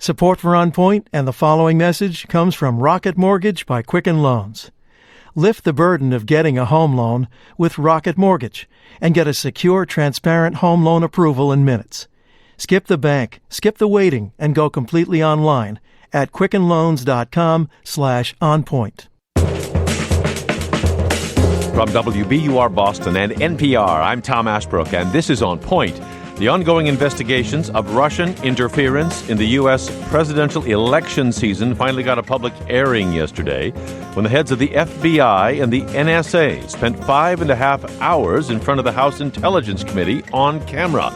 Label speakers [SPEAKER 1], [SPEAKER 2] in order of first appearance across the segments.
[SPEAKER 1] Support for On Point and the following message comes from Rocket Mortgage by Quicken Loans. Lift the burden of getting a home loan with Rocket Mortgage and get a secure, transparent home loan approval in minutes. Skip the bank, skip the waiting, and go completely online at quickenloans.com/onpoint.
[SPEAKER 2] From WBUR Boston and NPR, I'm Tom Ashbrook, and this is On Point. The ongoing investigations of Russian interference in the U.S. presidential election season finally got a public airing yesterday when the heads of the FBI and the NSA spent 5.5 hours in front of the House Intelligence Committee on camera.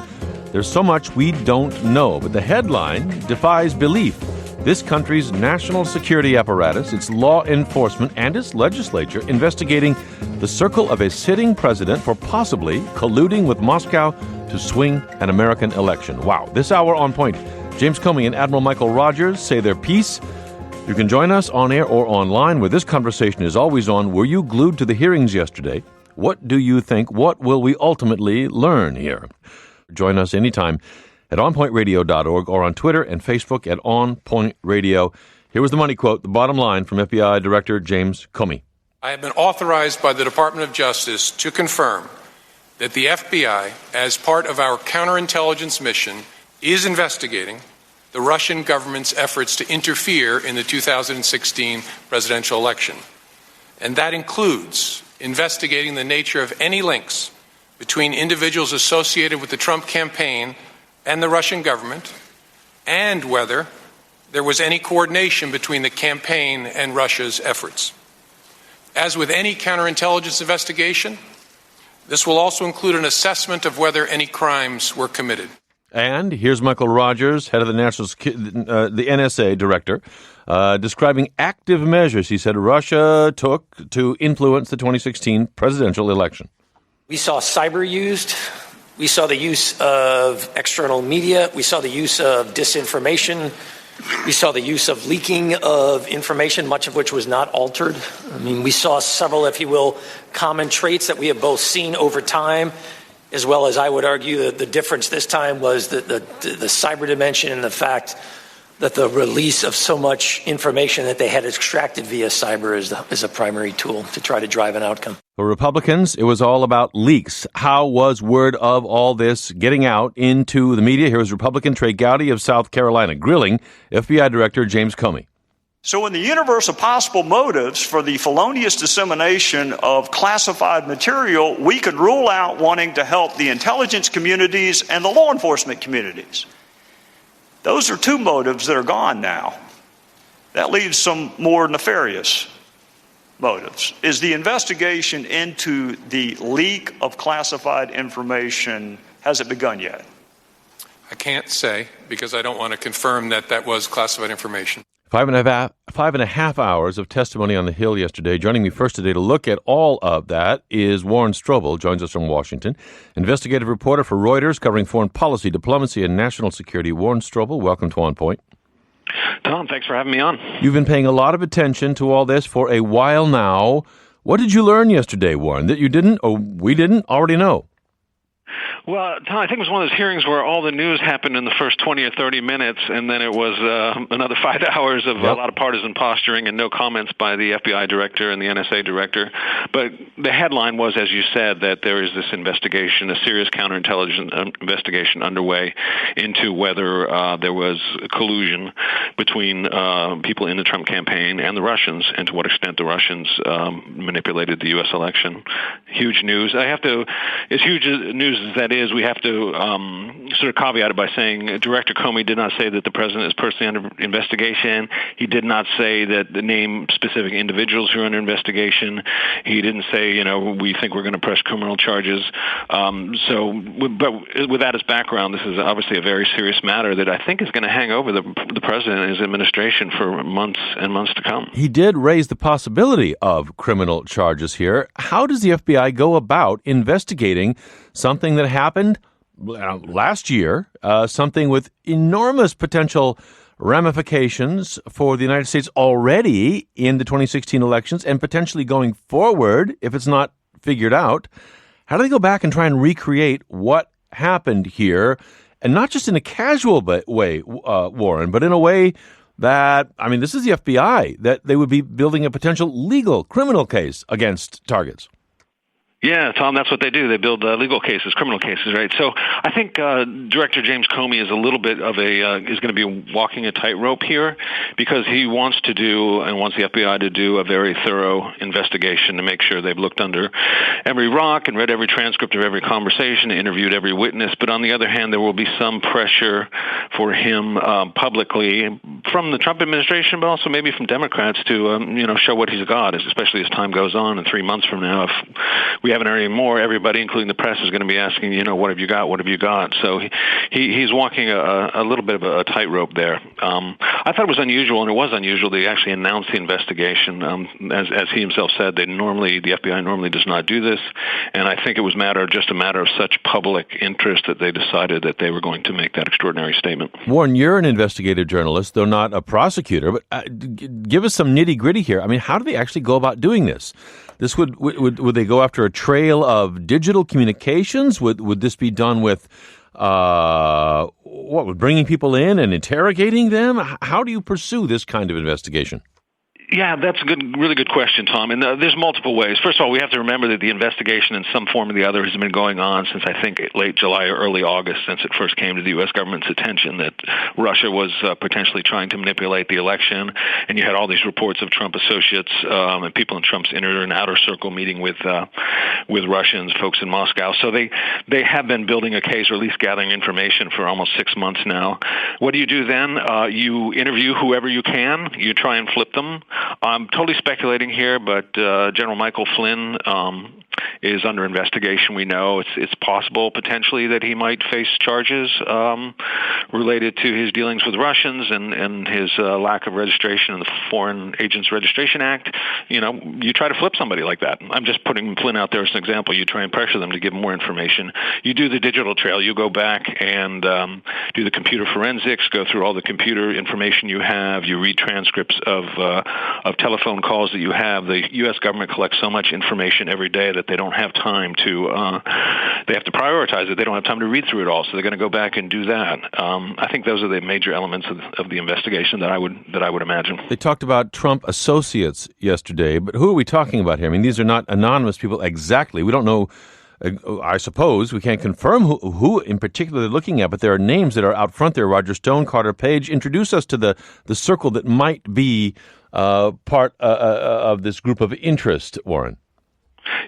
[SPEAKER 2] There's so much we don't know, but the headline defies belief. This country's national security apparatus, its law enforcement, and its legislature investigating the circle of a sitting president for possibly colluding with Moscow to swing an American election. Wow. This hour On Point, James Comey and Admiral Michael Rogers say their piece. You can join us on air or online where this conversation is always on. Were you glued to the hearings yesterday? What do you think? What will we ultimately learn here? Join us anytime at onpointradio.org or on Twitter and Facebook at onpointradio. Here was the money quote, the bottom line from FBI Director James Comey.
[SPEAKER 3] I have been authorized by the Department of Justice to confirm that the FBI, as part of our counterintelligence mission, is investigating the Russian government's efforts to interfere in the 2016 presidential election. And that includes investigating the nature of any links between individuals associated with the Trump campaign and the Russian government, and whether there was any coordination between the campaign and Russia's efforts. As with any counterintelligence investigation, this will also include an assessment of whether any crimes were committed.
[SPEAKER 2] And here's Michael Rogers, head of the the NSA director, describing active measures he said Russia took to influence the 2016 presidential election.
[SPEAKER 4] We saw cyber used. We saw the use of external media. We saw the use of disinformation. We saw the use of leaking of information, much of which was not altered. I mean, we saw several, if you will, common traits that we have both seen over time, as well as I would argue that the difference this time was the cyber dimension and the fact that the release of so much information that they had extracted via cyber is a primary tool to try to drive an outcome.
[SPEAKER 2] For Republicans, it was all about leaks. How was word of all this getting out into the media? Here is Republican Trey Gowdy of South Carolina grilling FBI Director James Comey.
[SPEAKER 5] So in the universe of possible motives for the felonious dissemination of classified material, we could rule out wanting to help the intelligence communities and the law enforcement communities. Those are two motives that are gone now. That leaves some more nefarious motives. Is the investigation into the leak of classified information, has it begun yet?
[SPEAKER 3] I can't say because I don't want to confirm that was classified information.
[SPEAKER 2] 5.5 hours of testimony on the Hill yesterday. Joining me first today to look at all of that is Warren Strobel, joins us from Washington, investigative reporter for Reuters covering foreign policy, diplomacy, and national security. Warren Strobel, welcome to On Point.
[SPEAKER 6] Tom, thanks for having me on.
[SPEAKER 2] You've been paying a lot of attention to all this for a while now. What did you learn yesterday, Warren, that you didn't or we didn't already know?
[SPEAKER 6] Well, Tom, I think it was one of those hearings where all the news happened in the first 20 or 30 minutes, and then it was another 5 hours of a lot of partisan posturing and no comments by the FBI director and the NSA director. But the headline was, as you said, that there is this investigation, a serious counterintelligence investigation underway into whether there was collusion between people in the Trump campaign and the Russians, and to what extent the Russians manipulated the U.S. election. Huge news. As huge news as that is, we have to sort of caveat it by saying Director Comey did not say that the president is personally under investigation. He did not say that the name specific individuals who are under investigation. He didn't say, we think we're going to press criminal charges. But with that as background, this is obviously a very serious matter that I think is going to hang over the president and his administration for months and months to come.
[SPEAKER 2] He did raise the possibility of criminal charges here. How does the FBI go about investigating something that happened last year, something with enormous potential ramifications for the United States already in the 2016 elections and potentially going forward if it's not figured out? How do they go back and try and recreate what happened here and not just in a casual way, Warren, but in a way that, I mean, this is the FBI, that they would be building a potential legal criminal case against targets.
[SPEAKER 6] Yeah, Tom, that's what they do. They build legal cases, criminal cases, right? So I think Director James Comey is a little bit of is going to be walking a tightrope here, because he wants to do and wants the FBI to do a very thorough investigation to make sure they've looked under every rock and read every transcript of every conversation, interviewed every witness. But on the other hand, there will be some pressure for him publicly from the Trump administration, but also maybe from Democrats to show what he's got, especially as time goes on. And 3 months from now, if we haven't heard any more, everybody, including the press, is going to be asking, what have you got? What have you got? So he's walking a little bit of a tightrope there. I thought it was unusual, and it was unusual, they actually announced the investigation. As he himself said, the FBI normally does not do this, and I think it was just a matter of such public interest that they decided that they were going to make that extraordinary statement.
[SPEAKER 2] Warren, you're an investigative journalist, though not a prosecutor, but give us some nitty-gritty here. I mean, how do they actually go about doing this? This would they go after a trail of digital communications? Would this be done with bringing people in and interrogating them? How do you pursue this kind of investigation?
[SPEAKER 6] Yeah, that's a really good question, Tom. And there's multiple ways. First of all, we have to remember that the investigation in some form or the other has been going on since, I think, late July or early August, since it first came to the U.S. government's attention that Russia was potentially trying to manipulate the election. And you had all these reports of Trump associates and people in Trump's inner and outer circle meeting with Russians, folks in Moscow. So they have been building a case, or at least gathering information, for almost 6 months now. What do you do then? You interview whoever you can. You try and flip them. I'm totally speculating here, but General Michael Flynn is under investigation. We know it's possible potentially that he might face charges related to his dealings with Russians and his lack of registration in the Foreign Agents Registration Act. You try to flip somebody like that. I'm just putting Flynn out there as an example. You try and pressure them to give more information. You do the digital trail. You go back and do the computer forensics, go through all the computer information you have. You read transcripts of telephone calls that you have. The U.S. government collects so much information every day that they don't have time to, they have to prioritize it. They don't have time to read through it all, so they're going to go back and do that. I think those are the major elements of the investigation that I would imagine.
[SPEAKER 2] They talked about Trump associates yesterday, but who are we talking about here? I mean, these are not anonymous people exactly. We don't know. I suppose we can't confirm who in particular they're looking at, but there are names that are out front there. Roger Stone, Carter Page. Introduce us to the circle that might be part of this group of interest, Warren.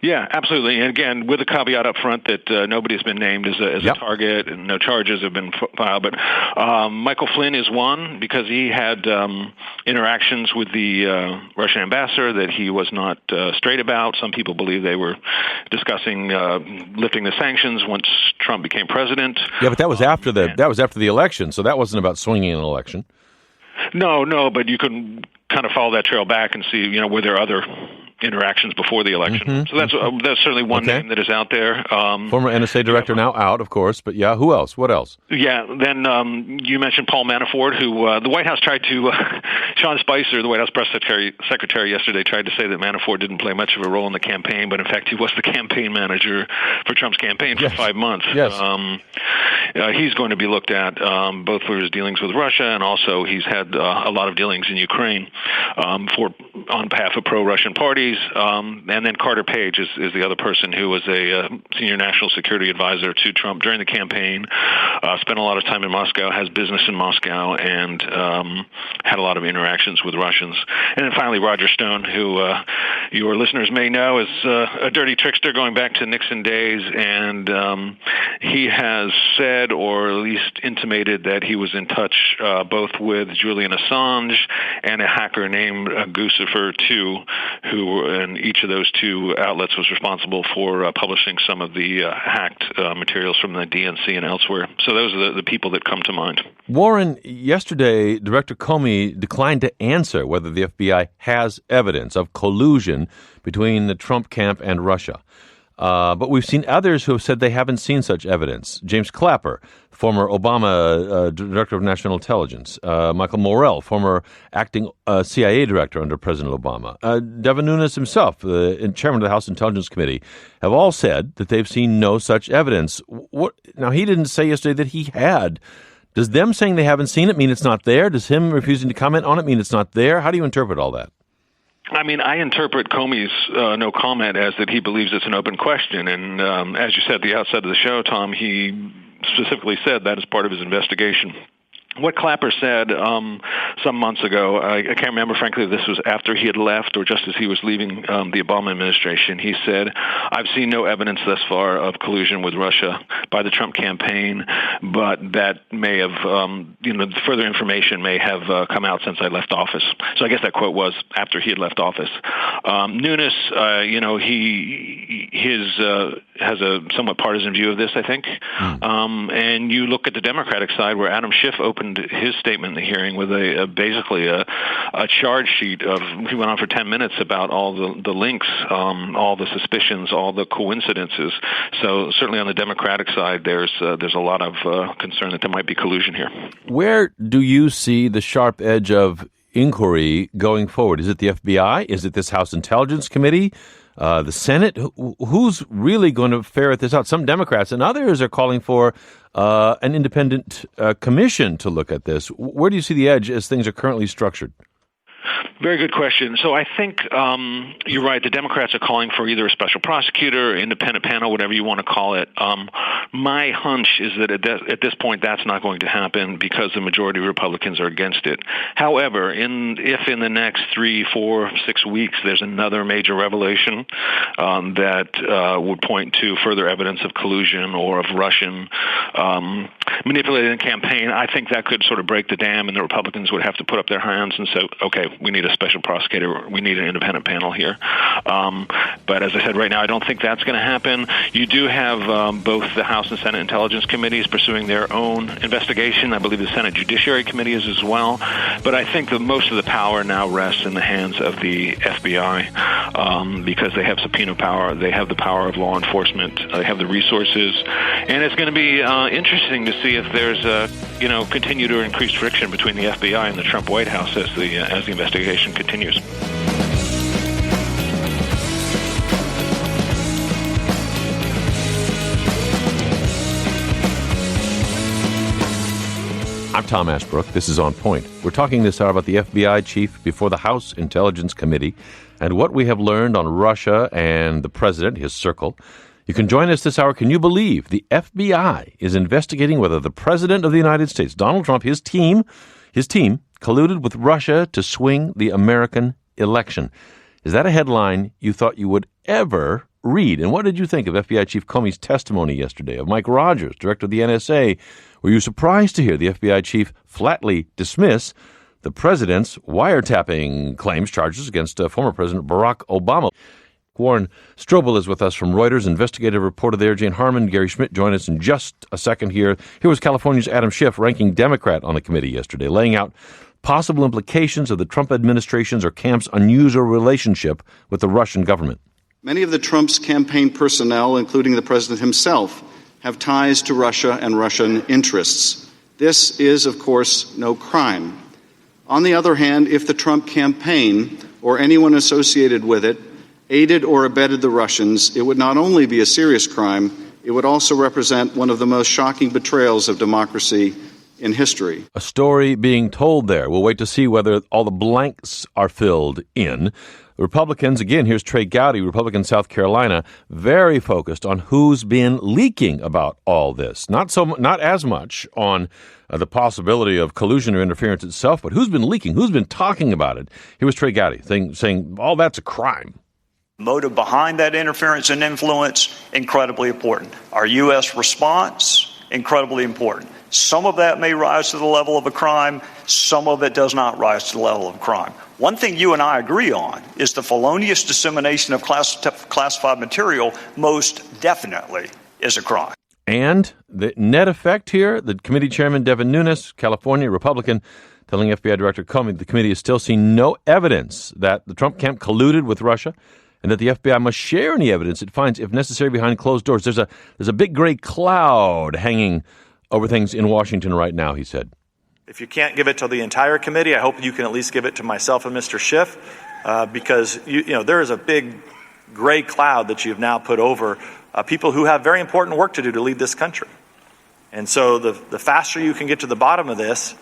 [SPEAKER 6] Yeah, absolutely. And again, with a caveat up front that nobody has been named as a target and no charges have been filed. But Michael Flynn is one because he had interactions with the Russian ambassador that he was not straight about. Some people believe they were discussing lifting the sanctions once Trump became president.
[SPEAKER 2] Yeah, but that was after the election, so that wasn't about swinging an election.
[SPEAKER 6] No, but you can kind of follow that trail back and see, were there other interactions before the election. Mm-hmm. So that's certainly one name that is out there.
[SPEAKER 2] Former NSA director, now out, of course, but yeah, who else? What else?
[SPEAKER 6] Yeah, then you mentioned Paul Manafort, who the White House tried to, Sean Spicer, the White House press secretary yesterday, tried to say that Manafort didn't play much of a role in the campaign, but in fact he was the campaign manager for Trump's campaign for 5 months.
[SPEAKER 2] Yes.
[SPEAKER 6] He's going to be looked at both for his dealings with Russia, and also he's had a lot of dealings in Ukraine on behalf of pro-Russian parties. And then Carter Page is the other person who was a senior national security advisor to Trump during the campaign, spent a lot of time in Moscow, has business in Moscow, and had a lot of interactions with Russians. And then finally, Roger Stone, who your listeners may know is a dirty trickster going back to Nixon days, and he has said, or at least intimated, that he was in touch both with Julian Assange and a hacker named Guccifer II, who in each of those two outlets was responsible for publishing some of the hacked materials from the DNC and elsewhere. So those are the people that come to mind.
[SPEAKER 2] Warren, yesterday, Director Comey declined to answer whether the FBI has evidence of collusion between the Trump camp and Russia. But we've seen others who have said they haven't seen such evidence. James Clapper, former Obama Director of National Intelligence. Michael Morell, former acting CIA Director under President Obama. Devin Nunes himself, Chairman of the House Intelligence Committee, have all said that they've seen no such evidence. Now, he didn't say yesterday that he had. Does them saying they haven't seen it mean it's not there? Does him refusing to comment on it mean it's not there? How do you interpret all that?
[SPEAKER 6] I mean, I interpret Comey's no comment as that he believes it's an open question. And as you said at the outset of the show, Tom, he specifically said that is part of his investigation. What Clapper said some months ago, I can't remember, frankly, if this was after he had left or just as he was leaving the Obama administration. He said, I've seen no evidence thus far of collusion with Russia by the Trump campaign, but that may have, further information may have come out since I left office. So I guess that quote was after he had left office. Nunes, he has a somewhat partisan view of this, I think. And you look at the Democratic side where Adam Schiff opened his statement in the hearing with basically a charge sheet of, he went on for 10 minutes about all the links, all the suspicions, all the coincidences. So certainly on the Democratic side, there's a lot of concern that there might be collusion here. Where
[SPEAKER 2] do you see the sharp edge of inquiry going forward? Is it the FBI? Is it this House Intelligence Committee? The Senate? Who's really going to ferret this out? Some Democrats and others are calling for an independent commission to look at this. Where do you see the edge as things are currently structured?
[SPEAKER 6] Very good question. So I think you're right. The Democrats are calling for either a special prosecutor, independent panel, whatever you want to call it. My hunch is that at this point that's not going to happen because the majority of Republicans are against it. However, if in the next 3, 4, 6 weeks there's another major revelation that would point to further evidence of collusion or of Russian manipulating the campaign, I think that could sort of break the dam and the Republicans would have to put up their hands and say, okay, we need a special prosecutor. We need an independent panel here. But as I said, right now, I don't think that's going to happen. You do have both the House and Senate Intelligence Committees pursuing their own investigation. I believe the Senate Judiciary Committee is as well. But I think that most of the power now rests in the hands of the FBI because they have subpoena power. They have the power of law enforcement. They have the resources. And it's going to be interesting to see if there's continued or increased friction between the FBI and the Trump White House as the investigation continues.
[SPEAKER 2] I'm Tom Ashbrook. This is On Point. We're talking this hour about the FBI chief before the House Intelligence Committee and what we have learned on Russia and the president, his circle. You can join us this hour. Can you believe the FBI is investigating whether the president of the United States, Donald Trump, his team, colluded with Russia to swing the American election? Is that a headline you thought you would ever read? And what did you think of FBI Chief Comey's testimony yesterday, of Mike Rogers, director of the NSA? Were you surprised to hear the FBI chief flatly dismiss the president's wiretapping charges against former President Barack Obama? Warren Strobel is with us from Reuters, investigative reporter there. Jane Harmon, Gary Schmidt join us in just a second here. Here was California's Adam Schiff, ranking Democrat on the committee yesterday, laying out possible implications of the Trump administration's or camp's unusual relationship with the Russian government.
[SPEAKER 7] Many of the Trump's campaign personnel, including the president himself, have ties to Russia and Russian interests. This is, of course, no crime. On the other hand, if the Trump campaign or anyone associated with it aided or abetted the Russians, it would not only be a serious crime, it would also represent one of the most shocking betrayals of democracy in history.
[SPEAKER 2] A story being told there. We'll wait to see whether all the blanks are filled in. Republicans, again, here's Trey Gowdy, Republican South Carolina, very focused on who's been leaking about all this. Not as much on the possibility of collusion or interference itself, but who's been leaking, who's been talking about it. Here was Trey Gowdy saying all that's a crime.
[SPEAKER 5] Motive behind that interference and influence, incredibly important. Our U.S. response, incredibly important. Some of that may rise to the level of a crime. Some of it does not rise to the level of a crime. One thing you and I agree on is the felonious dissemination of classified material most definitely is a crime.
[SPEAKER 2] And the net effect here, the committee chairman, Devin Nunes, California, Republican, telling FBI Director Comey the committee is still seeing no evidence that the Trump camp colluded with Russia and that the FBI must share any evidence it finds, if necessary, behind closed doors. There's a big gray cloud hanging over things in Washington right now, he said.
[SPEAKER 8] If you can't give it to the entire committee, I hope you can at least give it to myself and Mr. Schiff, because there is a big gray cloud that you've now put over people who have very important work to do to lead this country. And so the faster you can get to the bottom of this,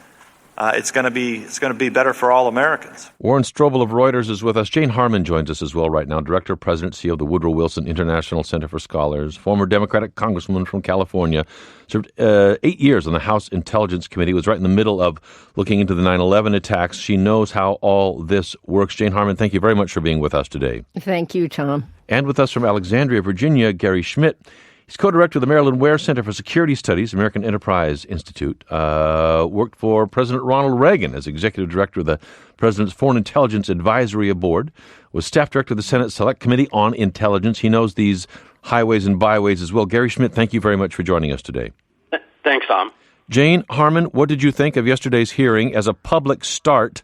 [SPEAKER 8] it's going to be better for all Americans.
[SPEAKER 2] Warren Strobel of Reuters is with us. Jane Harman joins us as well right now, Director, President, CEO of the Woodrow Wilson International Center for Scholars, former Democratic congresswoman from California, served 8 years on the House Intelligence Committee, was right in the middle of looking into the 9/11 attacks. She knows how all this works. Jane Harman, thank you very much for being with us today.
[SPEAKER 9] Thank you, Tom.
[SPEAKER 2] And with us from Alexandria, Virginia, Gary Schmidt. He's co-director of the Marilyn Ware Center for Security Studies, American Enterprise Institute. Worked for President Ronald Reagan as executive director of the President's Foreign Intelligence Advisory Board. Was staff director of the Senate Select Committee on Intelligence. He knows these highways and byways as well. Gary Schmidt, thank you very much for joining us today.
[SPEAKER 10] Thanks, Tom.
[SPEAKER 2] Jane Harman, what did you think of yesterday's hearing as a public start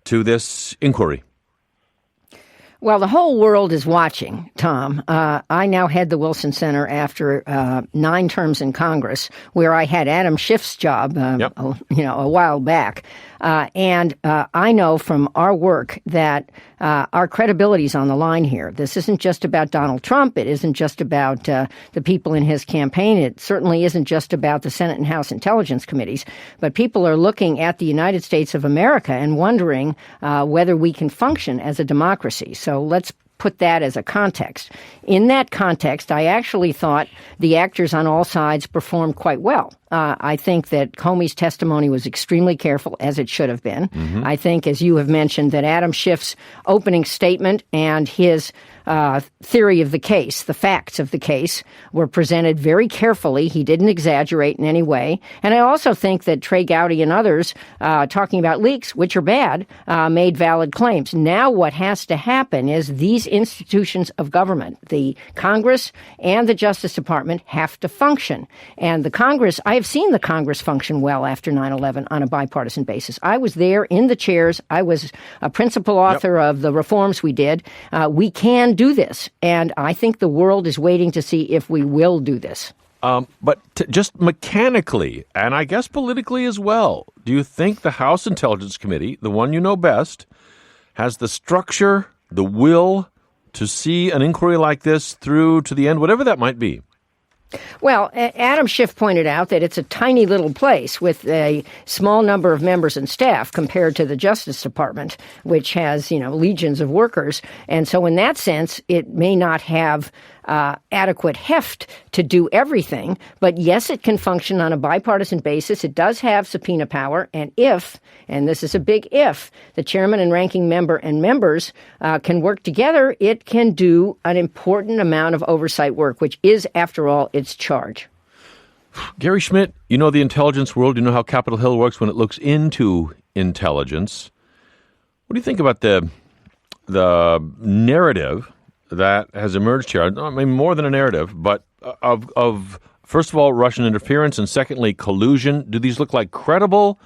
[SPEAKER 2] to this inquiry?
[SPEAKER 9] Well, the whole world is watching, Tom. I now head the Wilson Center after 9 terms in Congress, where I had Adam Schiff's job, a while back. And I know from our work that our credibility is on the line here. This isn't just about Donald Trump. It isn't just about the people in his campaign. It certainly isn't just about the Senate and House Intelligence Committees. But people are looking at the United States of America and wondering whether we can function as a democracy. So let's put that as a context. In that context, I actually thought the actors on all sides performed quite well. I think that Comey's testimony was extremely careful, as it should have been. Mm-hmm. I think, as you have mentioned, that Adam Schiff's opening statement and his theory of the case, the facts of the case, were presented very carefully. He didn't exaggerate in any way. And I also think that Trey Gowdy and others, talking about leaks, which are bad, made valid claims. Now what has to happen is these institutions of government, the Congress and the Justice Department, have to function. And the Congress, I have seen the Congress function well after 9/11 on a bipartisan basis. I was there in the chairs. I was a principal author of the reforms we did. We can do this, and I think the world is waiting to see if we will do this.
[SPEAKER 2] But just mechanically, and I guess politically as well, do you think the House Intelligence Committee, the one you know best, has the structure, the will to see an inquiry like this through to the end, whatever that might be?
[SPEAKER 9] Well, Adam Schiff pointed out that it's a tiny little place with a small number of members and staff compared to the Justice Department, which has, legions of workers. And so in that sense, it may not have adequate heft to do everything. But yes, it can function on a bipartisan basis. It does have subpoena power. And if, and this is a big if, the chairman and ranking member and members can work together, it can do an important amount of oversight work, which is, after all, its charge.
[SPEAKER 2] Gary Schmidt, you know the intelligence world. You know how Capitol Hill works when it looks into intelligence. What do you think about the narrative that has emerged here? I mean, more than a narrative, but of first of all, Russian interference, and secondly, collusion. Do these look like credible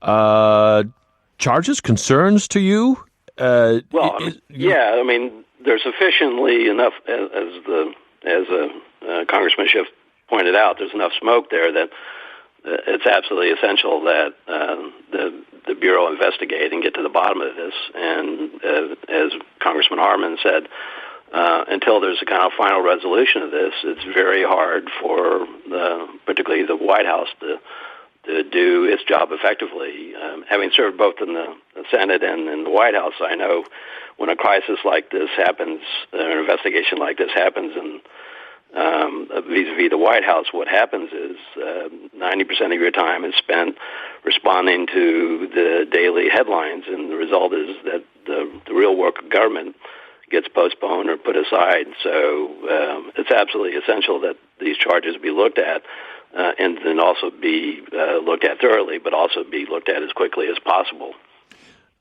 [SPEAKER 2] charges, concerns to you?
[SPEAKER 10] They're sufficiently enough, as Congressman Schiff pointed out, there's enough smoke there that it's absolutely essential that the Bureau investigate and get to the bottom of this. And as Congressman Harman said, until there's a kind of final resolution of this, it's very hard for particularly the White House to do its job effectively. Having served both in the Senate and in the White House, I know when a crisis like this happens, an investigation like this happens, and vis-a-vis the White House, what happens is 90% of your time is spent responding to the daily headlines, and the result is that the real work of government gets postponed or put aside. So it's absolutely essential that these charges be looked at and then also be looked at thoroughly, but also be looked at as quickly as possible.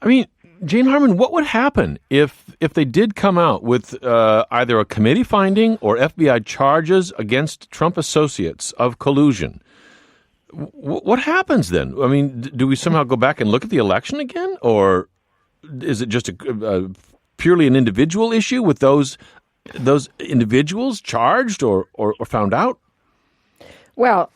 [SPEAKER 2] I mean, Jane Harman, what would happen if they did come out with either a committee finding or FBI charges against Trump associates of collusion? What happens then? I mean, do we somehow go back and look at the election again, or is it just a purely an individual issue with those individuals charged or found out?
[SPEAKER 9] Well,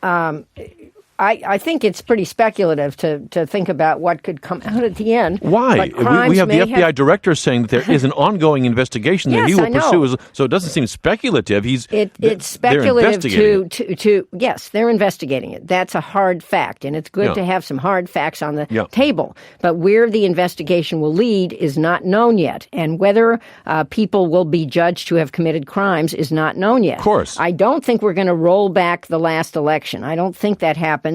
[SPEAKER 9] I think it's pretty speculative to think about what could come out at the end.
[SPEAKER 2] Why? We have the FBI director saying that there is an ongoing investigation that he will pursue. So it doesn't seem speculative.
[SPEAKER 9] It's speculative to yes, they're investigating it. That's a hard fact, and it's good to have some hard facts on the table. But where the investigation will lead is not known yet, and whether people will be judged to have committed crimes is not known yet.
[SPEAKER 2] Of course.
[SPEAKER 9] I don't think we're going to roll back the last election. I don't think that happens.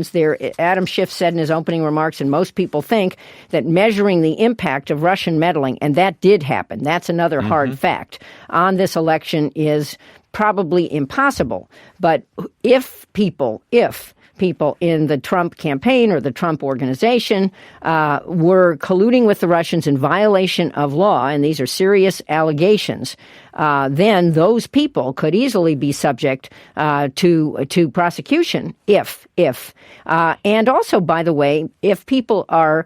[SPEAKER 9] Adam Schiff said in his opening remarks, and most people think, that measuring the impact of Russian meddling, and that did happen, that's another hard fact, on this election is probably impossible. But if people in the Trump campaign or the Trump organization were colluding with the Russians in violation of law, and these are serious allegations, then those people could easily be subject to prosecution and also, by the way, if people are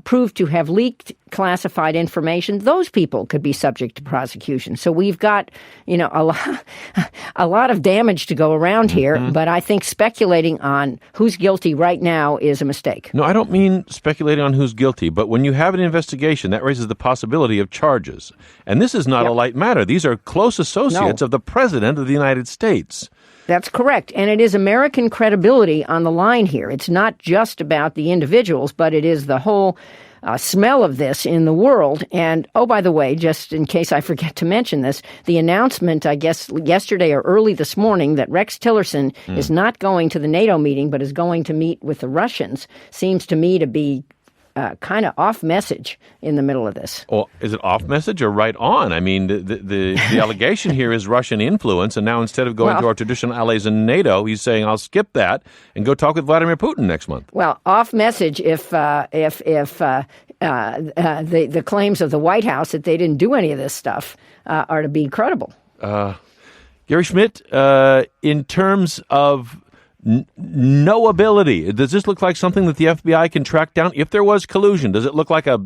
[SPEAKER 9] proved to have leaked classified information, those people could be subject to prosecution. So we've got, a lot of damage to go around here, but I think speculating on who's guilty right now is a mistake.
[SPEAKER 2] No, I don't mean speculating on who's guilty, but when you have an investigation, that raises the possibility of charges. And this is not a light matter. These are close associates of the President of the United States.
[SPEAKER 9] That's correct. And it is American credibility on the line here. It's not just about the individuals, but it is the whole smell of this in the world. And, oh, by the way, just in case I forget to mention this, the announcement, I guess, yesterday or early this morning that Rex Tillerson is not going to the NATO meeting but is going to meet with the Russians seems to me to be kind of off message in the middle of this.
[SPEAKER 2] Well, is it off message or right on? I mean, the allegation here is Russian influence, and now instead of going to our traditional allies in NATO, he's saying, I'll skip that and go talk with Vladimir Putin next month. Well,
[SPEAKER 9] off message if the claims of the White House that they didn't do any of this stuff are to be credible.
[SPEAKER 2] Gary Schmidt, in terms of knowability, does this look like something that the FBI can track down? If there was collusion, does it look like a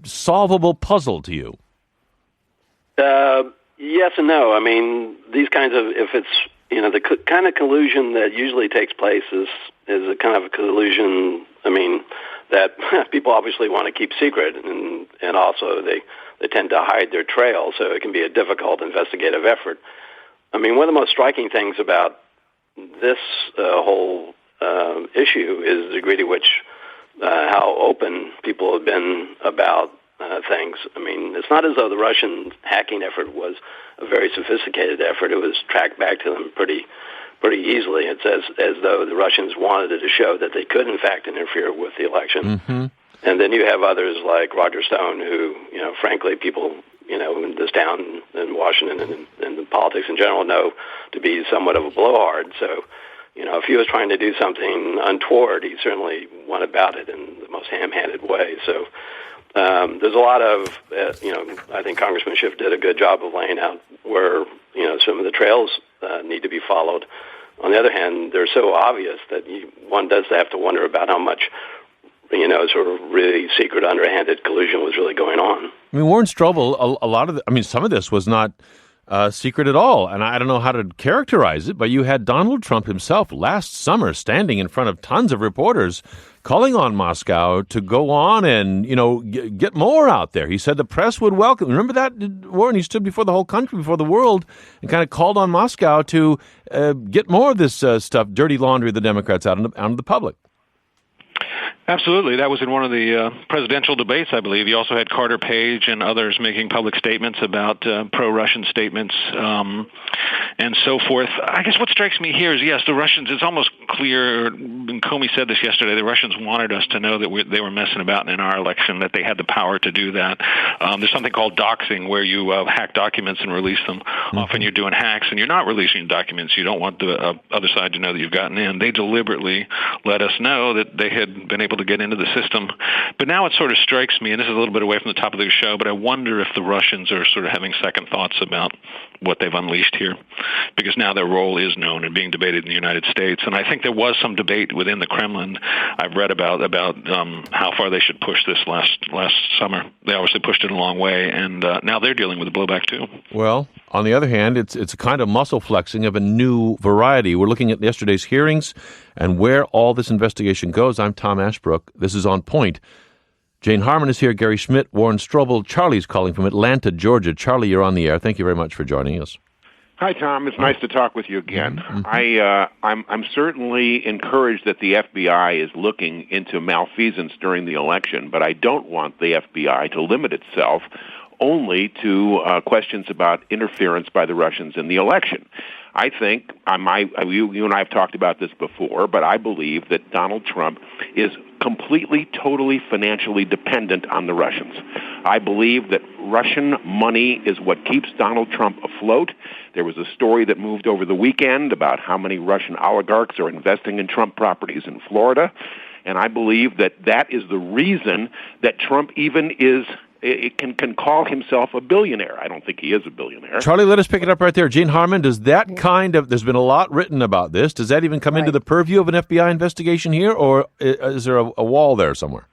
[SPEAKER 2] solvable puzzle to you?
[SPEAKER 10] Yes and no. I mean, these kinds of, if it's, the kind of collusion that usually takes place is a kind of a collusion, that people obviously want to keep secret, and also they tend to hide their trail, so it can be a difficult investigative effort. One of the most striking things about this whole issue is the degree to which how open people have been about things. It's not as though the Russian hacking effort was a very sophisticated effort. It was tracked back to them pretty easily. It's as though the Russians wanted to show that they could, in fact, interfere with the election. Mm-hmm. And then you have others like Roger Stone, who, frankly, people in this town in Washington and the politics in general know to be somewhat of a blowhard. So, if he was trying to do something untoward, he certainly went about it in the most ham-handed way. So there's a lot of, I think Congressman Schiff did a good job of laying out where, some of the trails need to be followed. On the other hand, they're so obvious that one does have to wonder about how much sort of really secret, underhanded collusion was really going on.
[SPEAKER 2] Warren Strobel, a lot of some of this was not secret at all, and I don't know how to characterize it, but you had Donald Trump himself last summer standing in front of tons of reporters calling on Moscow to go on and, get more out there. He said the press would welcome. Remember that, Warren? He stood before the whole country, before the world, and kind of called on Moscow to get more of this stuff, dirty laundry of the Democrats out into the public.
[SPEAKER 6] Absolutely. That was in one of the presidential debates, I believe. You also had Carter Page and others making public statements about pro-Russian statements and so forth. I guess what strikes me here is, yes, the Russians, it's almost clear, and Comey said this yesterday, the Russians wanted us to know that they were messing about in our election, that they had the power to do that. There's something called doxing, where you hack documents and release them. Mm-hmm. Often you're doing hacks and you're not releasing documents. You don't want the other side to know that you've gotten in. They deliberately let us know that they had been able able to get into the system. But now it sort of strikes me, and this is a little bit away from the top of the show, but I wonder if the Russians are sort of having second thoughts about what they've unleashed here, because now their role is known and being debated in the United States. And I think there was some debate within the Kremlin. I've read about how far they should push this last summer. They obviously pushed it a long way, and now they're dealing with the blowback too.
[SPEAKER 2] Well, on the other hand, it's a kind of muscle flexing of a new variety. We're looking at yesterday's hearings and where all this investigation goes. I'm Tom Ashbrook. This is On Point. Jane Harmon is here, Gary Schmidt, Warren Strobel. Charlie's calling from Atlanta, Georgia. Charlie, you're on the air. Thank you very much for joining us.
[SPEAKER 11] Hi, Tom. It's nice to talk with you again. Mm-hmm. I'm certainly encouraged that the FBI is looking into malfeasance during the election, but I don't want the FBI to limit itself only to questions about interference by the Russians in the election. I think, you and I have talked about this before, but I believe that Donald Trump is completely, totally financially dependent on the Russians. I believe that Russian money is what keeps Donald Trump afloat. There was a story that moved over the weekend about how many Russian oligarchs are investing in Trump properties in Florida, and I believe that that is the reason that Trump even can call himself a billionaire. I don't think he is a billionaire.
[SPEAKER 2] Charlie, let us pick it up right there. Gene Harmon, does that there's been a lot written about this. Does that even come into the purview of an FBI investigation here, or is there a wall there somewhere?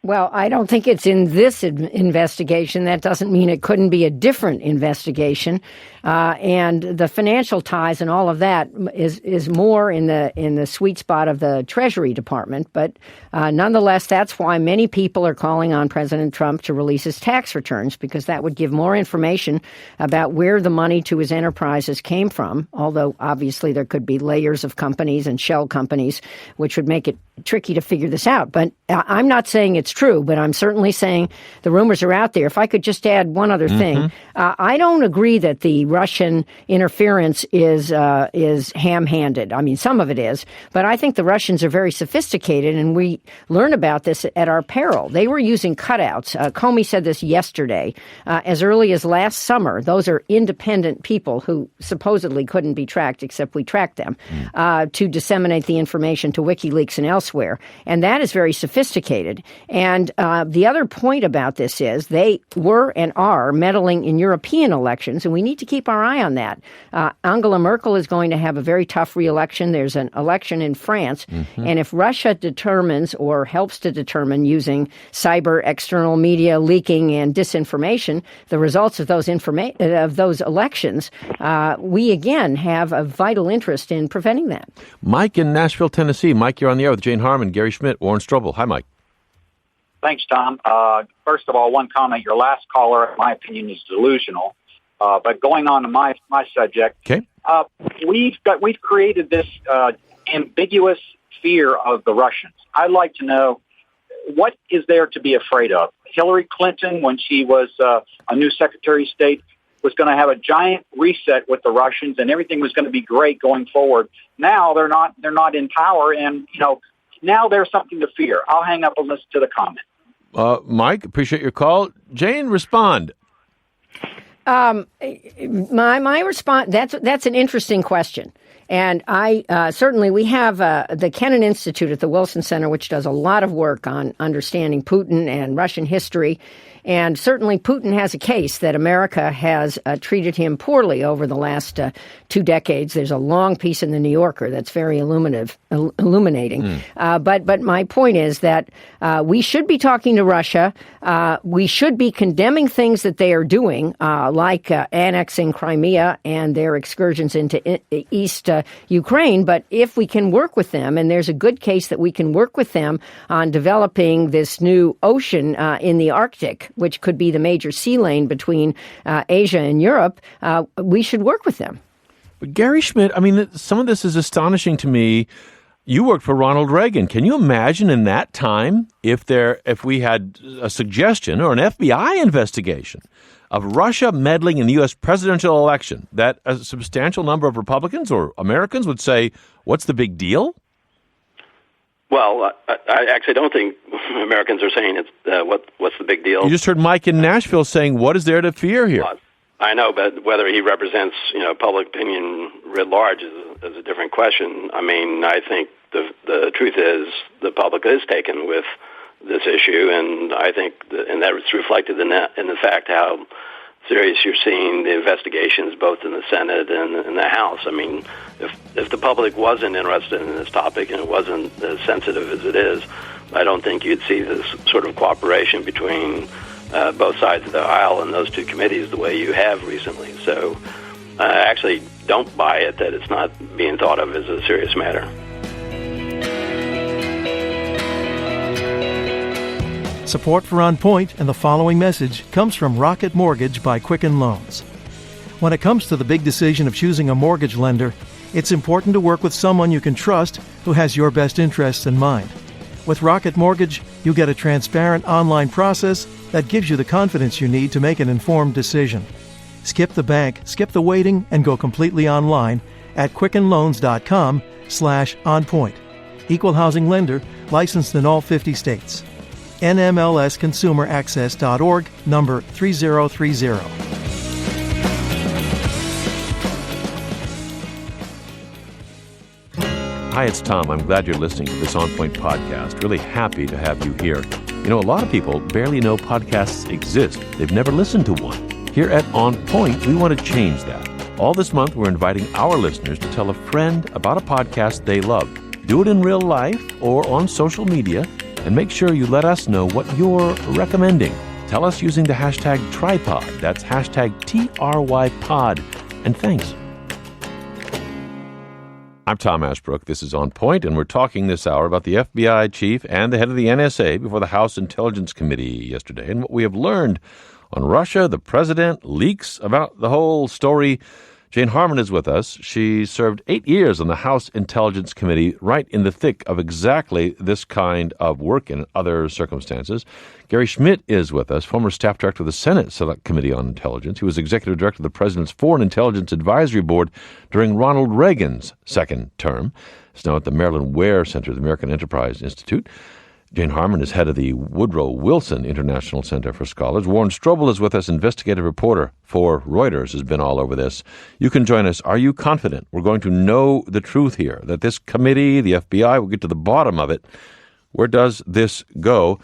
[SPEAKER 9] Well, I don't think it's in this investigation. That doesn't mean it couldn't be a different investigation. And the financial ties and all of that is more in the sweet spot of the Treasury Department. But nonetheless, that's why many people are calling on President Trump to release his tax returns, because that would give more information about where the money to his enterprises came from. Although obviously there could be layers of companies and shell companies, which would make it tricky to figure this out. But I'm not saying it's true, but I'm certainly saying the rumors are out there. If I could just add one other thing, I don't agree that the Russian interference is ham-handed. I mean, some of it is, but I think the Russians are very sophisticated, and we learn about this at our peril. They were using cutouts. Comey said this yesterday. As early as last summer, those are independent people who supposedly couldn't be tracked, except we tracked them, to disseminate the information to WikiLeaks and elsewhere. And that is very sophisticated. And the other point about this is they were and are meddling in European elections, and we need to keep our eye on that. Angela Merkel is going to have a very tough re-election. There's an election in France. And if Russia determines or helps to determine using cyber external media leaking and disinformation, the results of those elections, we again have a vital interest in preventing that.
[SPEAKER 2] Mike in Nashville, Tennessee. Mike, you're on the air with Jane Harmon, Gary Schmidt, Warren Strobel. Hi, Mike.
[SPEAKER 12] Thanks, Tom. First of all, one comment. Your last caller, in my opinion, is delusional. But going on to my subject,
[SPEAKER 2] okay.
[SPEAKER 12] We've created this ambiguous fear of the Russians. I'd like to know, what is there to be afraid of? Hillary Clinton, when she was a new Secretary of State, was going to have a giant reset with the Russians, and everything was going to be great going forward. Now they're not in power, and now there's something to fear. I'll hang up and listen to the comment.
[SPEAKER 2] Mike, appreciate your call. Jane, respond.
[SPEAKER 9] My response, that's an interesting question. And we have the Kennan Institute at the Wilson Center, which does a lot of work on understanding Putin and Russian history. And certainly Putin has a case that America has treated him poorly over the last 2 decades. There's a long piece in the New Yorker that's very illuminating. But my point is that we should be talking to Russia. We should be condemning things that they are doing, like annexing Crimea and their excursions into East Ukraine. But if we can work with them, and there's a good case that we can work with them on developing this new ocean in the Arctic, which could be the major sea lane between Asia and Europe, we should work with them.
[SPEAKER 2] But Gary Schmidt, I mean, some of this is astonishing to me. You worked for Ronald Reagan. Can you imagine in that time if we had a suggestion or an FBI investigation of Russia meddling in the U.S. presidential election, that a substantial number of Republicans or Americans would say, what's the big deal?
[SPEAKER 10] Well, I actually don't think Americans are saying it's what's the big deal.
[SPEAKER 2] You just heard Mike in Nashville saying, what is there to fear here?
[SPEAKER 10] I know, but whether he represents public opinion writ large is a different question. I mean, I think the truth is the public is taken with this issue, and I think and that's reflected in the fact how serious you're seeing the investigations both in the Senate and in the House. I mean, if the public wasn't interested in this topic and it wasn't as sensitive as it is, I don't think you'd see this sort of cooperation between both sides of the aisle and those two committees the way you have recently. So I actually don't buy it that it's not being thought of as a serious matter.
[SPEAKER 1] Support for On Point and the following message comes from Rocket Mortgage by Quicken Loans. When it comes to the big decision of choosing a mortgage lender, it's important to work with someone you can trust who has your best interests in mind. With Rocket Mortgage, you get a transparent online process that gives you the confidence you need to make an informed decision. Skip the bank, skip the waiting, and go completely online at quickenloans.com/onpoint. Equal housing lender, licensed in all 50 states. NMLSconsumeraccess.org, number 3030.
[SPEAKER 2] Hi, it's Tom. I'm glad you're listening to this On Point podcast. Really happy to have you here. You know, a lot of people barely know podcasts exist. They've never listened to one. Here at On Point, we want to change that. All this month, we're inviting our listeners to tell a friend about a podcast they love. Do it in real life or on social media, and make sure you let us know what you're recommending. Tell us using the hashtag tripod. That's hashtag TRYPod. And thanks. I'm Tom Ashbrook. This is On Point, and we're talking this hour about the FBI chief and the head of the NSA before the House Intelligence Committee yesterday, and what we have learned on Russia, the president, leaks about the whole story. Jane Harmon is with us. She served 8 years on the House Intelligence Committee, right in the thick of exactly this kind of work and other circumstances. Gary Schmidt is with us, former staff director of the Senate Select Committee on Intelligence. He was executive director of the President's Foreign Intelligence Advisory Board during Ronald Reagan's second term. He's now at the Marilyn Ware Center, the American Enterprise Institute. Jane Harmon is head of the Woodrow Wilson International Center for Scholars. Warren Strobel is with us, investigative reporter for Reuters, has been all over this. You can join us. Are you confident we're going to know the truth here, that this committee, the FBI, will get to the bottom of it? Where does this go? At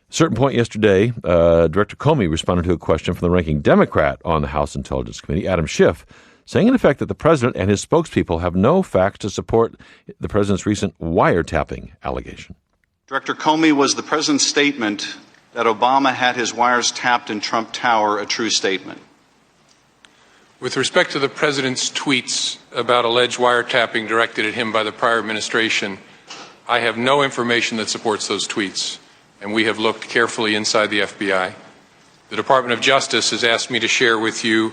[SPEAKER 2] a certain point yesterday, Director Comey responded to a question from the ranking Democrat on the House Intelligence Committee, Adam Schiff, saying in effect that the president and his spokespeople have no facts to support the president's recent wiretapping allegation.
[SPEAKER 7] Director Comey, was the president's statement that Obama had his wires tapped in Trump Tower a true statement?
[SPEAKER 3] With respect to the president's tweets about alleged wiretapping directed at him by the prior administration, I have no information that supports those tweets, and we have looked carefully inside the FBI. The Department of Justice has asked me to share with you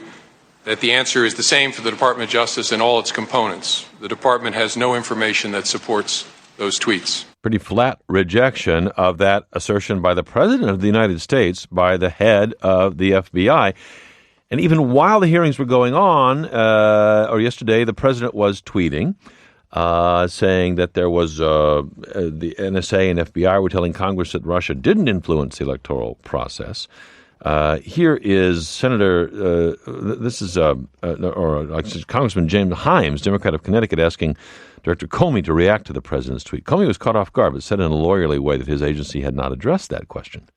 [SPEAKER 3] that the answer is the same for the Department of Justice and all its components. The department has no information that supports those tweets.
[SPEAKER 2] Pretty flat rejection of that assertion by the President of the United States, by the head of the FBI. And even while the hearings were going on, or yesterday, the President was tweeting, saying that there was the NSA and FBI were telling Congress that Russia didn't influence the electoral process. Here is Senator, Congressman James Himes, Democrat of Connecticut, asking Director Comey to react to the president's tweet. Comey was caught off guard, but said in a lawyerly way that his agency had not addressed that question.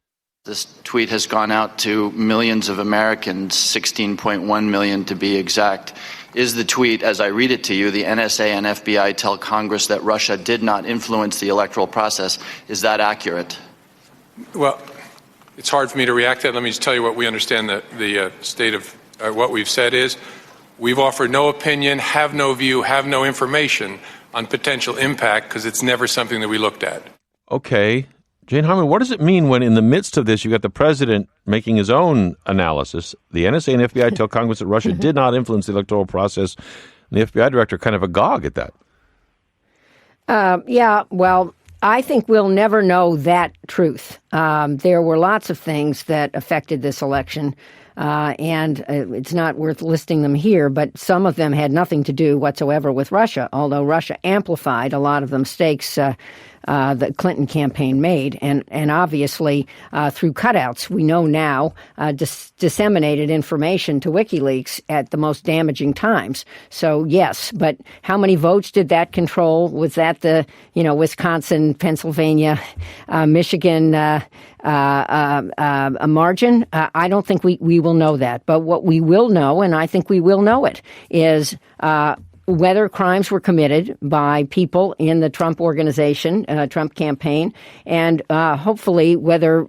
[SPEAKER 13] This tweet has gone out to millions of Americans, 16.1 million to be exact. Is the tweet, as I read it to you, the NSA and FBI tell Congress that Russia did not influence the electoral process? Is that accurate?
[SPEAKER 3] Well, it's hard for me to react to that. Let me just tell you what we understand the state of what we've said is. We've offered no opinion, have no view, have no information on potential impact because it's never something that we looked at.
[SPEAKER 2] Okay. Jane Harmon, what does it mean when in the midst of this you got the president making his own analysis? The NSA and FBI tell Congress that Russia did not influence the electoral process, and the FBI director kind of agog at that.
[SPEAKER 9] Well, I think we'll never know that truth. There were lots of things that affected this election, and it's not worth listing them here, but some of them had nothing to do whatsoever with Russia, although Russia amplified a lot of the mistakes the Clinton campaign made. And obviously, through cutouts, we know now disseminated information to WikiLeaks at the most damaging times. So, yes, but how many votes did that control? Was that the, Wisconsin, Pennsylvania, Michigan a margin? I don't think we will know that. But what we will know, and I think we will know it, is whether crimes were committed by people in the Trump organization, Trump campaign, and hopefully whether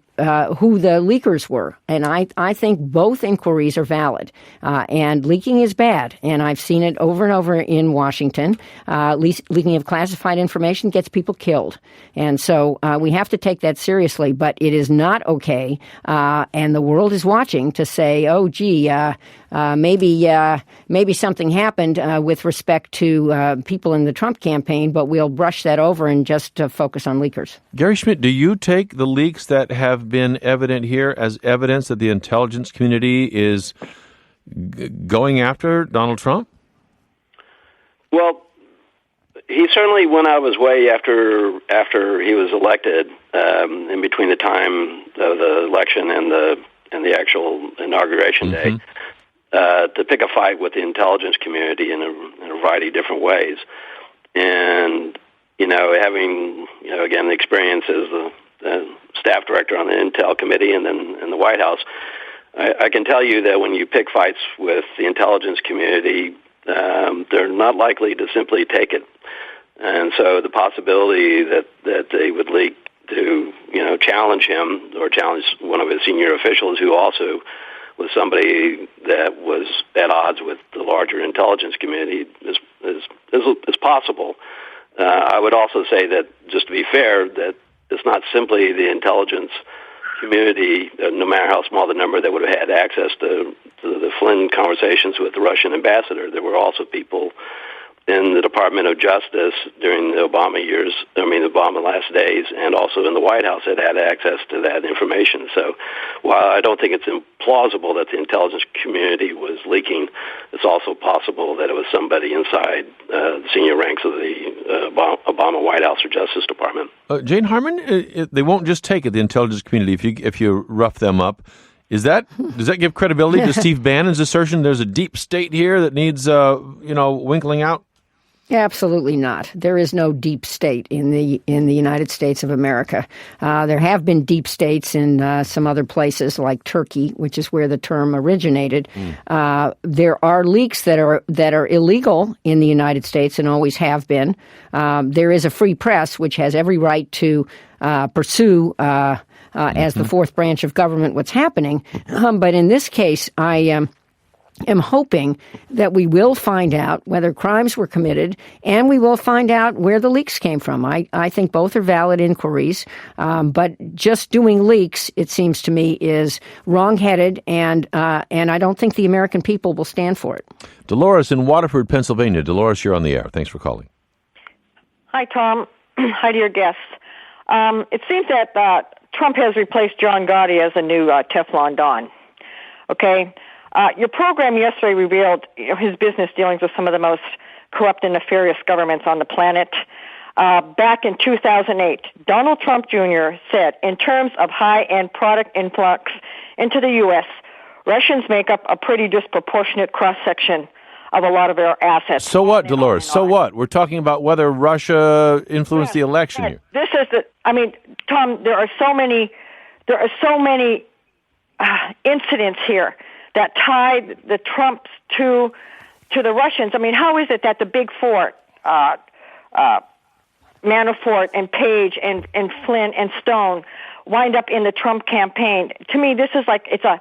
[SPEAKER 9] who the leakers were. And I think both inquiries are valid. And leaking is bad. And I've seen it over and over in Washington. Leaking of classified information gets people killed. And so we have to take that seriously. But it is not okay. And the world is watching to say, oh, gee, maybe something happened with respect to people in the Trump campaign, but we'll brush that over and just focus on leakers.
[SPEAKER 2] Gary Schmidt, do you take the leaks that have been evident here as evidence that the intelligence community is going after Donald Trump?
[SPEAKER 10] Well, he certainly went out of his way after he was elected, in between the time of the election and the actual inauguration day, to pick a fight with the intelligence community in a variety of different ways. And, having, again, the experience as the staff director on the Intel Committee and then in the White House, I can tell you that when you pick fights with the intelligence community, they're not likely to simply take it. And so the possibility that they would leak to, challenge him or challenge one of his senior officials who also was somebody that was at odds with the larger intelligence community is possible. I would also say that, just to be fair, that it's not simply the intelligence community, no matter how small the number, that would have had access to the Flynn conversations with the Russian ambassador. There were also people in the Department of Justice during the Obama last days, and also in the White House that had access to that information. So while I don't think it's implausible that the intelligence community was leaking, it's also possible that it was somebody inside the senior ranks of the Obama White House or Justice Department.
[SPEAKER 2] Jane Harmon, they won't just take it, the intelligence community, if you rough them up. Does that give credibility to Steve Bannon's assertion there's a deep state here that needs winkling out?
[SPEAKER 9] Absolutely not. There is no deep state in the United States of America. There have been deep states in some other places like Turkey, which is where the term originated. There are leaks that are illegal in the United States and always have been. There is a free press which has every right to pursue as the fourth branch of government what's happening. But in this case, I am hoping that we will find out whether crimes were committed, and we will find out where the leaks came from. I think both are valid inquiries, but just doing leaks, it seems to me, is wrong-headed, and I don't think the American people will stand for it.
[SPEAKER 2] Dolores in Waterford, Pennsylvania. Dolores, you're on the air. Thanks for calling.
[SPEAKER 14] Hi, Tom. Hi to your guests. It seems that Trump has replaced John Gotti as a new Teflon Don. Okay? Your program yesterday revealed his business dealings with some of the most corrupt and nefarious governments on the planet. Back in 2008, Donald Trump Jr. said, in terms of high-end product influx into the U.S., Russians make up a pretty disproportionate cross-section of a lot of our assets.
[SPEAKER 2] So what, Dolores? So what? We're talking about whether Russia influenced the election here.
[SPEAKER 14] This is Tom, there are so many incidents here that tied the Trumps to the Russians. I mean, how is it that the Big Four, Manafort and Page and Flynn and Stone, wind up in the Trump campaign? To me, this is like it's a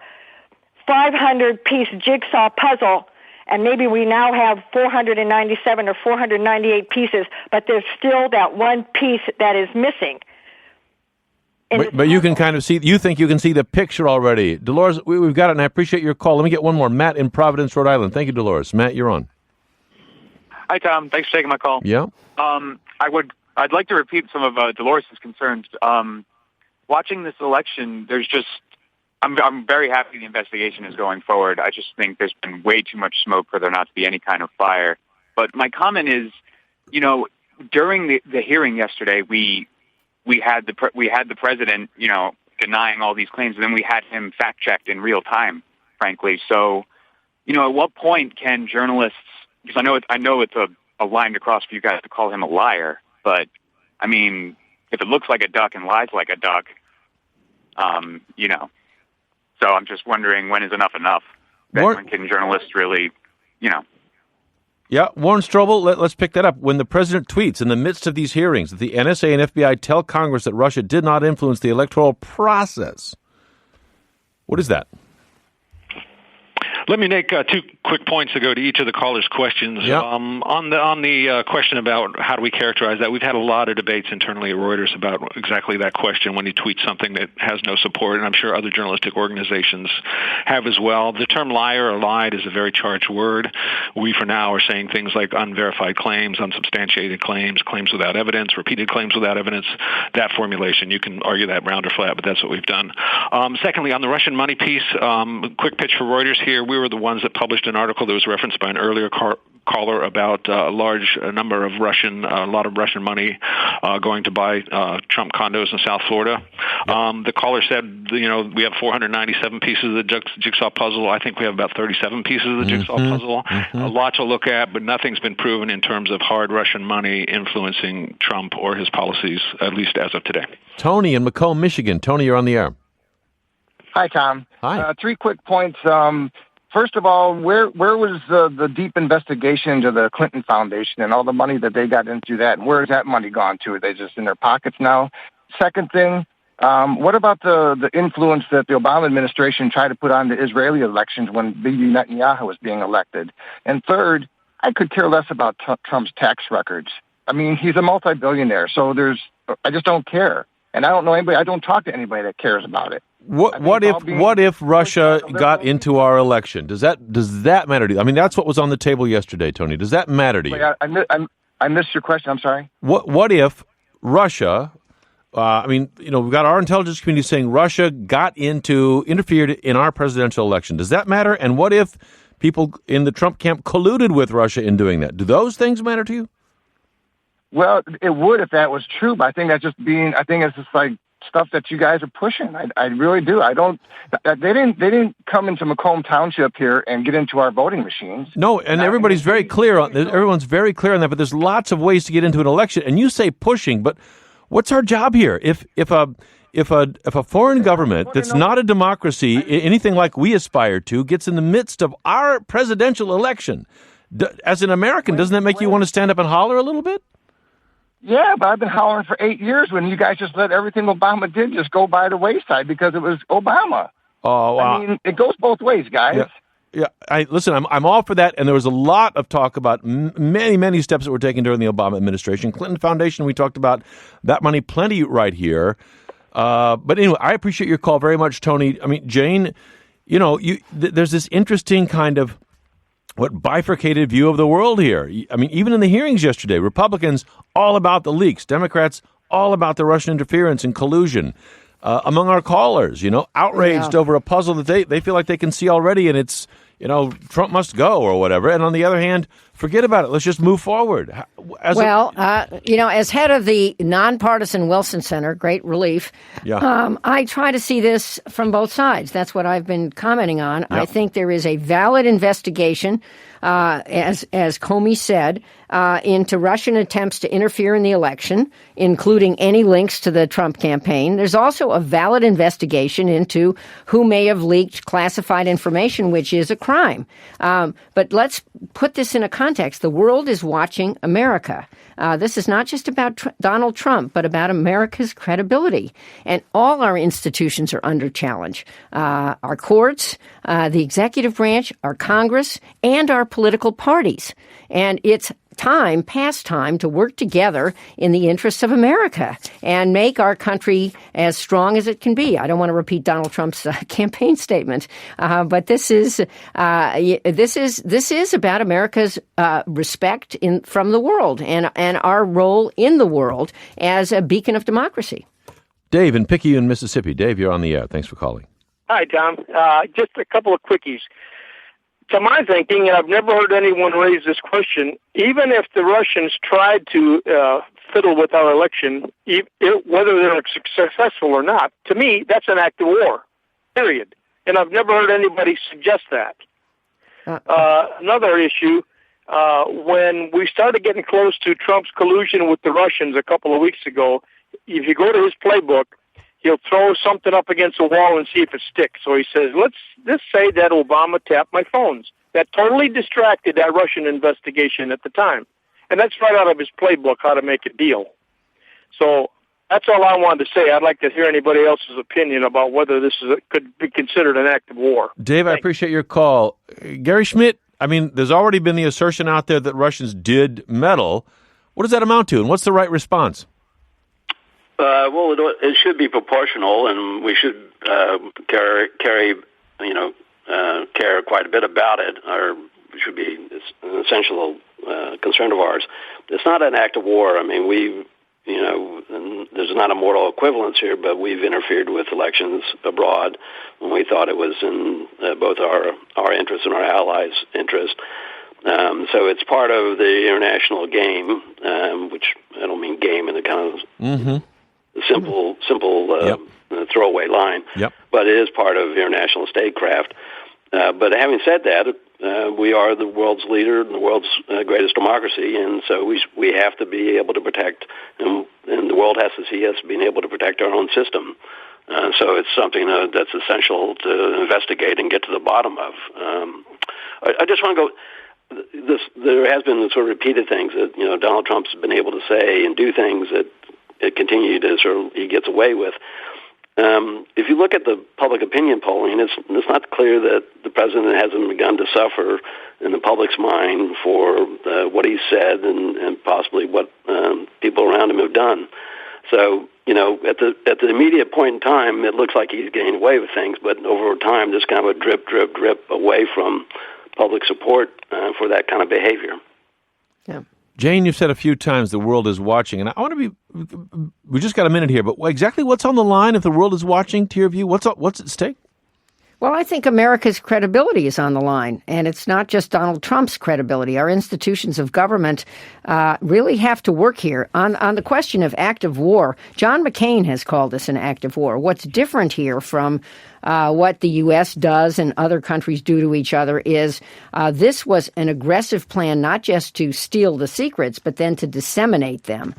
[SPEAKER 14] 500-piece jigsaw puzzle, and maybe we now have 497 or 498 pieces, but there's still that one piece that is missing.
[SPEAKER 2] But you can kind of see, you think you can see the picture already. Dolores, we've got it, and I appreciate your call. Let me get one more. Matt in Providence, Rhode Island. Thank you, Dolores. Matt, you're on.
[SPEAKER 15] Hi, Tom. Thanks for taking my call.
[SPEAKER 2] Yeah.
[SPEAKER 15] I'd like to repeat some of Dolores' concerns. One watching this election, I'm very happy the investigation is going forward. I just think there's been way too much smoke for there not to be any kind of fire. But my comment is, during the hearing yesterday, we had the president, denying all these claims, and then we had him fact checked in real time, frankly. So, at what point can journalists? Because I know it's a line to cross for you guys to call him a liar, but I mean, if it looks like a duck and lies like a duck, So I'm just wondering, when is enough enough? When can journalists really,
[SPEAKER 2] Yeah, Warren Strobel, let's pick that up. When the president tweets in the midst of these hearings that the NSA and FBI tell Congress that Russia did not influence the electoral process, what is that?
[SPEAKER 6] Let me make 2 quick points to go to each of the callers' questions.
[SPEAKER 2] Yep.
[SPEAKER 6] On the question about how do we characterize that, we've had a lot of debates internally at Reuters about exactly that question when you tweet something that has no support, and I'm sure other journalistic organizations have as well. The term liar or lied is a very charged word. We, for now, are saying things like unverified claims, unsubstantiated claims, claims without evidence, repeated claims without evidence, that formulation. You can argue that round or flat, but that's what we've done. Secondly, on the Russian money piece, quick pitch for Reuters here. We were the ones that published an article that was referenced by an earlier caller about a lot of Russian money going to buy Trump condos in South Florida. The caller said, we have 497 pieces of the jigsaw puzzle. I think we have about 37 pieces of the jigsaw puzzle. A lot to look at, but nothing's been proven in terms of hard Russian money influencing Trump or his policies, at least as of today.
[SPEAKER 2] Tony in Macomb, Michigan. Tony, you're on the air.
[SPEAKER 16] Hi, Tom.
[SPEAKER 2] Hi.
[SPEAKER 16] 3 quick points. First of all, where was the deep investigation into the Clinton Foundation and all the money that they got into that? And where has that money gone to? Are they just in their pockets now? Second thing, what about the influence that the Obama administration tried to put on the Israeli elections when Bibi Netanyahu was being elected? And third, I could care less about Trump's tax records. I mean, he's a multi-billionaire, so I just don't care. And I don't know anybody. I don't talk to anybody that cares about it.
[SPEAKER 2] What if Russia got into our election? Does that matter to you? I mean, that's what was on the table yesterday, Tony. Does that matter to you?
[SPEAKER 16] Wait, I missed your question. I'm sorry.
[SPEAKER 2] What if Russia? We've got our intelligence community saying Russia interfered in our presidential election. Does that matter? And what if people in the Trump camp colluded with Russia in doing that? Do those things matter to you?
[SPEAKER 16] Well, it would if that was true, but I think it's just like stuff that you guys are pushing. I really do. They didn't come into Macomb Township here and get into our voting machines.
[SPEAKER 2] No, and everybody's very clear on everyone's very clear on that, but there's lots of ways to get into an election. And you say pushing, but what's our job here? If a foreign government that's not a democracy, anything like we aspire to, gets in the midst of our presidential election, as an American, doesn't that make you want to stand up and holler a little bit?
[SPEAKER 16] Yeah, but I've been hollering for 8 years when you guys just let everything Obama did just go by the wayside because it was Obama.
[SPEAKER 2] Oh, wow.
[SPEAKER 16] I mean, it goes both ways, guys.
[SPEAKER 2] Yeah. I'm all for that, and there was a lot of talk about many, many steps that were taken during the Obama administration. Clinton Foundation, we talked about that money plenty right here. But anyway, I appreciate your call very much, Tony. I mean, Jane, there's this interesting kind of bifurcated view of the world here. I mean, even in the hearings yesterday, Republicans all about the leaks, Democrats all about the Russian interference and collusion. Among our callers, outraged over a puzzle that they feel like they can see already, and it's, Trump must go or whatever. And on the other hand, forget about it. Let's just move forward. As
[SPEAKER 9] head of the nonpartisan Wilson Center, great relief, I try to see this from both sides. That's what I've been commenting on. I think there is a valid investigation, as Comey said, into Russian attempts to interfere in the election, including any links to the Trump campaign. There's also a valid investigation into who may have leaked classified information, which is a crime. But let's put this in a context. The world is watching America. This is not just about Donald Trump, but about America's credibility. And all our institutions are under challenge. Our courts, the executive branch, our Congress, and our political parties. And it's past time to work together in the interests of America and make our country as strong as it can be. I don't want to repeat Donald Trump's campaign statement, but this is about America's respect from the world and our role in the world as a beacon of democracy.
[SPEAKER 2] Dave in Picayune, Mississippi. Dave, you're on the air. Thanks for calling.
[SPEAKER 17] Hi, Tom. Just a couple of quickies. To my thinking, and I've never heard anyone raise this question, even if the Russians tried to fiddle with our election, whether they're successful or not, to me, that's an act of war, period. And I've never heard anybody suggest that. Another issue, when we started getting close to Trump's collusion with the Russians a couple of weeks ago, if you go to his playbook, he'll throw something up against a wall and see if it sticks. So he says, let's just say that Obama tapped my phones. That totally distracted that Russian investigation at the time. And that's right out of his playbook, how to make a deal. So that's all I wanted to say. I'd like to hear anybody else's opinion about whether this could be considered an act of war.
[SPEAKER 2] Dave, I appreciate your call. Gary Schmidt, I mean, there's already been the assertion out there that Russians did meddle. What does that amount to, and what's the right response?
[SPEAKER 10] Well, it should be proportional, and we should care quite a bit about it, or it should be an essential concern of ours. It's not an act of war. I mean, there's not a moral equivalence here, but we've interfered with elections abroad when we thought it was in both our interest and our allies' interest. So it's part of the international game, which I don't mean game in the kind of simple throwaway line, but it is part of international statecraft. But having said that, we are the world's leader and the world's greatest democracy, and so we have to be able to protect, and the world has to see us being able to protect our own system. So it's something that's essential to investigate and get to the bottom of. I just want to go. There has been sort of repeated things that Donald Trump's been able to say and do things that it continue to he gets away with. If you look at the public opinion polling, it's not clear that the president hasn't begun to suffer in the public's mind for what he said and possibly what people around him have done. So, at the immediate point in time, it looks like he's getting away with things, but over time, there's kind of a drip, drip, drip away from public support for that kind of behavior.
[SPEAKER 9] Yeah.
[SPEAKER 2] Jane, you've said a few times the world is watching, and I want to we just got a minute here, but exactly what's on the line if the world is watching, to your view? What's at stake?
[SPEAKER 9] Well, I think America's credibility is on the line, and it's not just Donald Trump's credibility. Our institutions of government really have to work here. On the question of active war, John McCain has called this an act of war. What's different here from what the U.S. does and other countries do to each other is this was an aggressive plan not just to steal the secrets, but then to disseminate them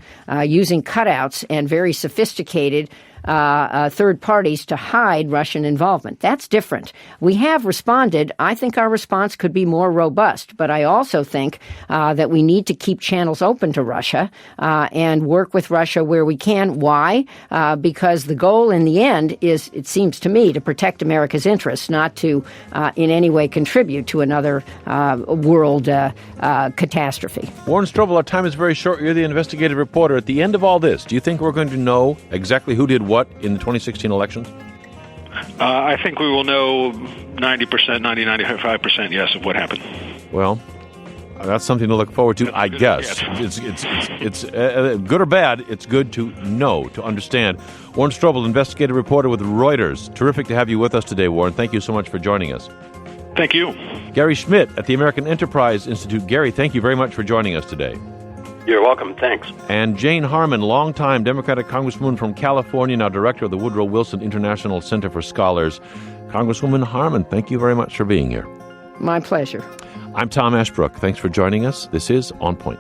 [SPEAKER 9] using cutouts and very sophisticated third parties to hide Russian involvement. That's different. We have responded. I think our response could be more robust, but I also think that we need to keep channels open to Russia and work with Russia where we can. Why? Because the goal in the end is, it seems to me, to protect America's interests, not to in any way contribute to another world catastrophe.
[SPEAKER 2] Warren Strobel, our time is very short. You're the investigative reporter. At the end of all this, do you think we're going to know exactly who did what in the 2016 elections?
[SPEAKER 6] I think we will know 90%, 95% yes of what happened.
[SPEAKER 2] Well, that's something to look forward to, I guess. It's good or bad, it's good to know, to understand. Warren Strobel, investigative reporter with Reuters. Terrific to have you with us today, Warren. Thank you so much for joining us.
[SPEAKER 6] Thank you.
[SPEAKER 2] Gary Schmidt at the American Enterprise Institute. Gary, thank you very much for joining us today.
[SPEAKER 10] You're welcome. Thanks.
[SPEAKER 2] And Jane Harmon, longtime Democratic Congresswoman from California, now director of the Woodrow Wilson International Center for Scholars. Congresswoman Harmon, thank you very much for being here.
[SPEAKER 9] My pleasure.
[SPEAKER 2] I'm Tom Ashbrook. Thanks for joining us. This is On Point.